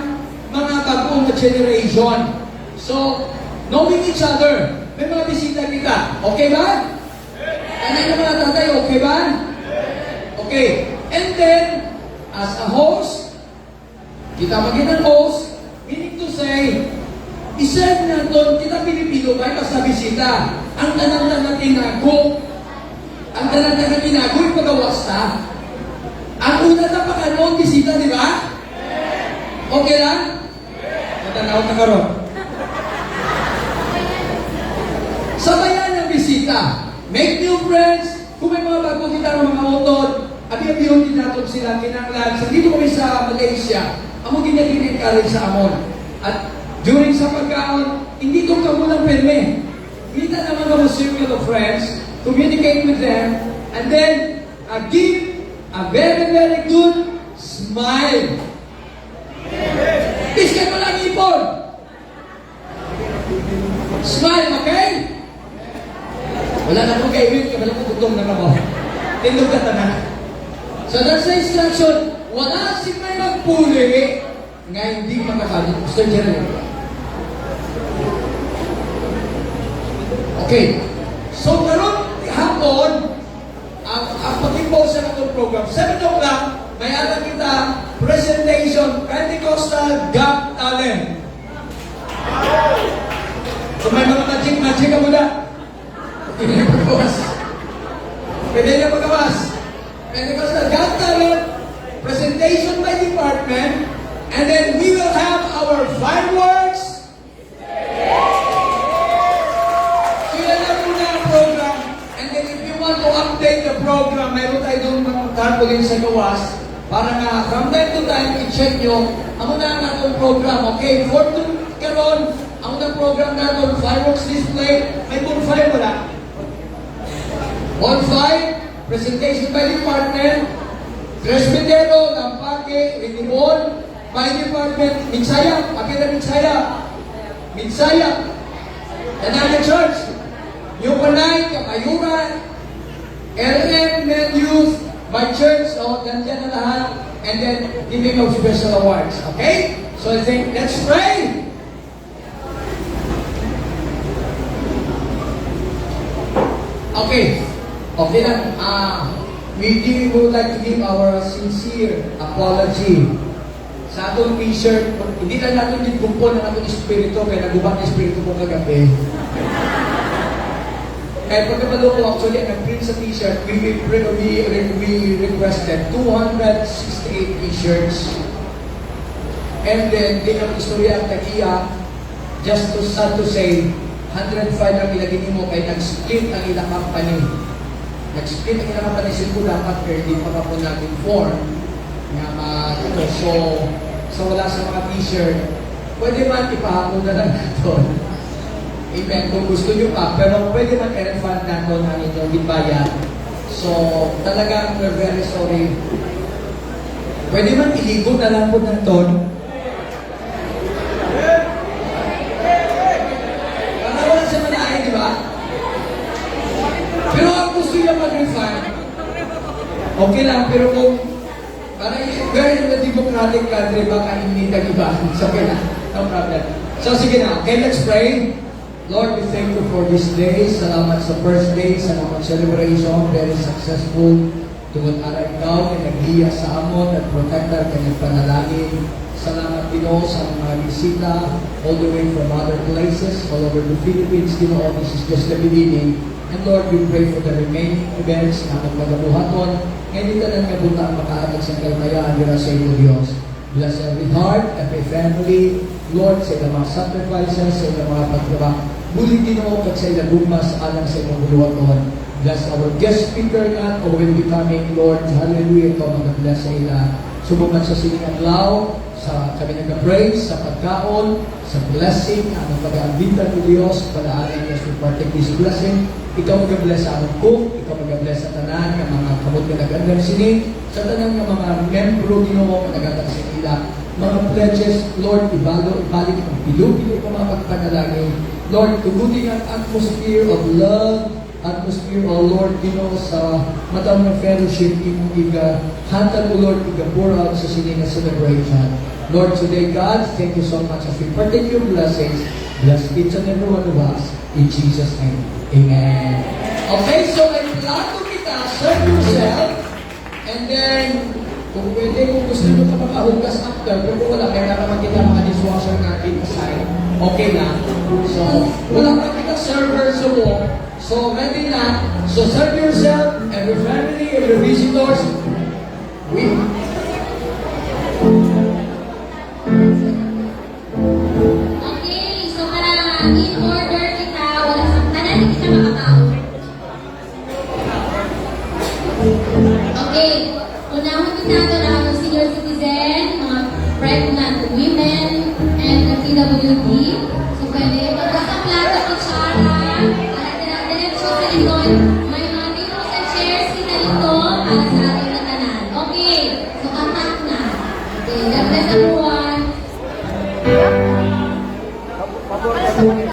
mga bagong generation. So, knowing each other, may mga bisita kita. Okay ba? Ano yung mga tatay, okay ba? Okay. And then, as a host, kita maging ang host, meaning to say, iserve na doon, kita pinipilo ba basta bisita. Ang tanang na tinago, yung pagawasta. Ang una na pakaroon, bisita, di ba? Okay lang? Matanaw na karoon. Sabayan ng bisita. Make new friends. Kung may mga bago kita ng mga utod, abi-abiyong din natin sila kinanglan. Sa dito kami sa Malaysia, amo ginag-encourage sa amon. At during sa pagkaon, hindi ko kamulang perme. Kita naman ka mo circle of friends, communicate with them, and then give a very, very good smile. Iskan mo lang ipon. Smile, okay? Wala na po kayo yun, wala po tutong na ako. Tindog ka tanan. So that's the instruction. Wala si may magpuli nga hindi makakalit. Gusto niya rin. Okay. So karon hapon, ang pag-impose sa itong program, 7 o'clock, may alam kita, presentation, Pentecostal Got Talent. So may mga magic ka muna. Pwede na pagkawas. Pentecostal Got Talent, presentation by department, and then we will have our fireworks. So yan lang muna ang program. And then if you want to update the program, mayroon tayo doon mga tarpaulin sa gawas para nga from time to time i-check nyo ang muna ang atong program. Okay, for to karon ang unang program natin, fireworks display, may bonfire wala. Bonfire, presentation by department, Presbytero, Lampake, Rinibon, by department, Midsaya, Apila Midsaya, Tanana Church, New Panay, Kapayuran, LM, Men Youth, my church, so nandiyan na lahat, and then giving of special awards, okay? So I think, let's pray! Okay lang. We would like to give our sincere apology sa atong t-shirt. Hindi lang natin dikumpon ng atong espiritu, kaya nagubat ng espiritu ko kagabi. Kaya pagkabalo ko, actually, nag-print sa t-shirt, we requested 268 t-shirts. And then, di ang istorya ang tagiya, just to sad to say, 105 ang ilagin mo kay nag-split ang ilang company. Nag-split ang ilang company sila dapat pero hindi pa po nag-inform nga so wala sa mga t-shirt. Pwede man ipahapon na lang natin. Amen. Kung gusto nyo pa, pero pwede man i-refund natin ang inyong ibayad. So, talagang we're very sorry. Pwede man iligo na lang po natin. Pero ang gusto sila mag-refund, okay lang, pero kung parang very in a democratic country, baka hindi nag-iba. So, okay na. No problem. So, sige na. Okay, let's pray. Lord, we thank you for this day. Salamat sa first day. Salamat sa celebration. Very successful. Tungod ara ikaw, na naghiya sa amon at protector ka nagpanalangin. Salamat Ginoo sa mga bisita all the way from other places all over the Philippines. Ginoo, this is just the beginning. And Lord, we pray for the remaining events na magpagabuhaton. Ngayon dito lang kabutang makaagad sa kalmayaan nila sa iyo, Diyos. Bless every heart, every family. Lord, sa ilang mga sacrifices, sa ilang mga pagtrabaho. Muli Ginoo at sa ilang gumas alang sa ilang buluhaton. Bless our guest speaker nga o will be coming, Lord. Hallelujah. Ito mag-bless sa ila. Subukan sa siningang law, sa kami nag-praise, sa pagkaon, sa blessing, ang pag-aambita ng Diyos, palaanan niya to partake this blessing. Ikaw mag-bless sa among cook, ikaw mag-bless sa tanan, ng mga kamot na nag-andar sini, sa tanan ng mga membro Ginoo na nag-andar sa ila. Mga pledges, Lord, ibalik ang bilo-bilo ng mga pagpanalangin. Lord, tugutin ang atmosphere of love, atmosphere, O Lord, Ginoo, sa matang ng fellowship, imong hatag, O Lord, pour out sa sininga celebration. Lord, today, God, thank you so much as we partake your blessings. Bless each and every one of us. In Jesus' name, amen. Okay, so may plato kita, serve yourself, and then, kung pwede, kung gusto nyo ka makahugas after, pero kung wala, kaya naman kita mga dishwasher natin aside, okay na. So, wala pa kita server sa wall. So, ready na. So, serve yourself, every family, every visitors. We Okay, so para in order kita, wala sa tanan hindi kita makatao. Okay, unahon kita ito na ang senior citizen, mga pregnant women, and the PWD. So pwede, pagkas ang plato, kutsara, para diretso sa likod, may mga tables and chairs kita dito para sa ating na tanan. Okay, so attack na. Okay, God bless everyone.